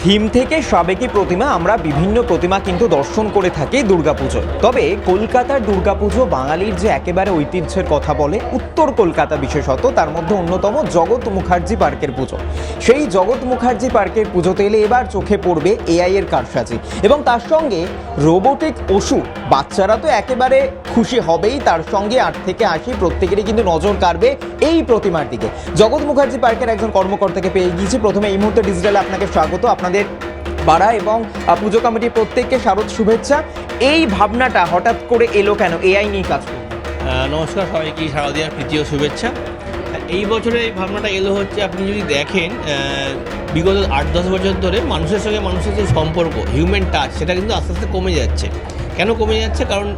Theme থেকে সাবেকি প্রতিমা আমরা বিভিন্ন প্রতিমা কিন্তু দর্শন করে থাকি দুর্গাপুজোয়। তবে কলকাতার দুর্গাপুজো বাঙালির যে একেবারে ঐতিহ্যের কথা বলে, উত্তর কলকাতা বিশেষত, তার মধ্যে অন্যতম জগৎ মুখার্জি পার্কের পুজো। সেই জগৎ মুখার্জি পার্কের পুজোতে এলে এবার চোখে পড়বে এআই এর কারসাজি এবং তার সঙ্গে রোবোটিক পশু। বাচ্চারা তো একেবারে খুশি হবেই, তার সঙ্গে 8 থেকে 80 প্রত্যেকেরই কিন্তু নজর কাড়বে এই প্রতিমার দিকে। জগৎ মুখার্জি পার্কের একজন কর্মকর্তাকে পেয়ে গিয়েছি। প্রথমে এই মুহূর্তে ডিজিটালে আপনাকে স্বাগত। আপনাদের পাড়া এবং পুজো কমিটির প্রত্যেককে শারদ শুভেচ্ছা। এই ভাবনাটা হঠাৎ করে এলো কেন এআই নিয়ে কাজ করতে? নমস্কার সবাইকে, শারদীয়ার প্রীতি ও শুভেচ্ছা। এই বছরে এই ভাবনাটা এলো হচ্ছে, আপনি যদি দেখেন বিগত 8-10 বছর ধরে মানুষের সঙ্গে মানুষের যে সম্পর্ক, হিউম্যান টাচ, সেটা কিন্তু আস্তে আস্তে কমে যাচ্ছে। কেন কমে যাচ্ছে? কারণ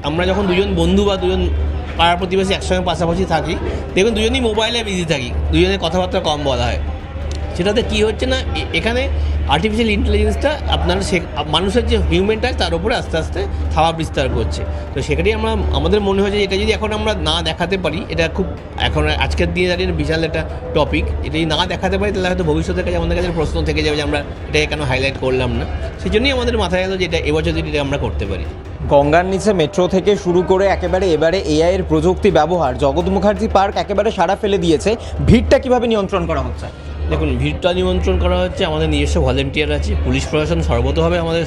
আমরা যখন দুজন বন্ধু বা দুজন পাড়া প্রতিবেশী একসঙ্গে পাশাপাশি থাকি, দেখবেন দুজনেই মোবাইলে বিজি থাকি, দুজনের কথাবার্তা কম বলা হয়। সেটাতে কী হচ্ছে না, এখানে আর্টিফিশিয়াল ইন্টেলিজেন্সটা আপনার মানুষের যে হিউম্যান টাচ তার উপরে আস্তে আস্তে থাবা বিস্তার করছে। তো সেখানেই আমাদের মনে হয় যে এটা যদি এখন আমরা না দেখাতে পারি, এটা খুব এখন আজকের দিনে দাঁড়িয়ে বিশাল একটা টপিক। এটা যদি না দেখাতে পারি তাহলে হয়তো ভবিষ্যতের কাছে আমাদের কাছে প্রশ্ন থেকে যাবে যে আমরা এটাকে কেন হাইলাইট করলাম না। সেই জন্যই আমাদের মাথায় এলো যে এটা এবছর যদি এটা আমরা করতে পারি। গঙ্গার নিচে মেট্রো থেকে শুরু করে একেবারে এবারে এআই এর প্রযুক্তি ব্যবহার, জগৎ মুখার্জি পার্ক একেবারে সাড়া ফেলে দিয়েছে। ভিড়টা কিভাবে নিয়ন্ত্রণ করা হচ্ছে? দেখুন, ভিড়টা নিয়ন্ত্রণ করা হচ্ছে, আমাদের নিজস্ব ভলেন্টিয়ার আছে, পুলিশ প্রশাসন সর্বতভাবে আমাদের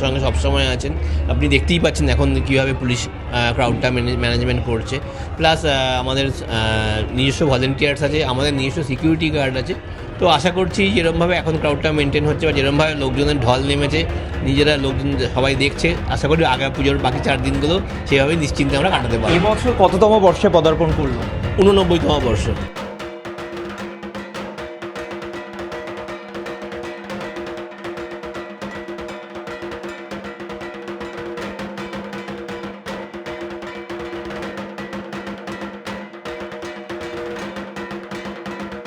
সঙ্গে সবসময় আছেন। আপনি দেখতেই পাচ্ছেন এখন কীভাবে পুলিশ ক্রাউডটা ম্যানেজমেন্ট করছে। প্লাস আমাদের নিজস্ব ভলেন্টিয়ার্স আছে, আমাদের নিজস্ব সিকিউরিটি গার্ড আছে। তো আশা করছি যেরকমভাবে এখন ক্রাউডটা মেনটেন হচ্ছে বা যেরকমভাবে লোকজনের ঢল নেমেছে, নিজেরা লোকজন সবাই দেখছে, আশা করি আগামী পুজোর বাকি 4 দিনগুলো সেভাবে নিশ্চিন্তে আমরা কাটাতে পারি। এবছর কততম বর্ষে পদার্পণ করলো? 89তম বর্ষ।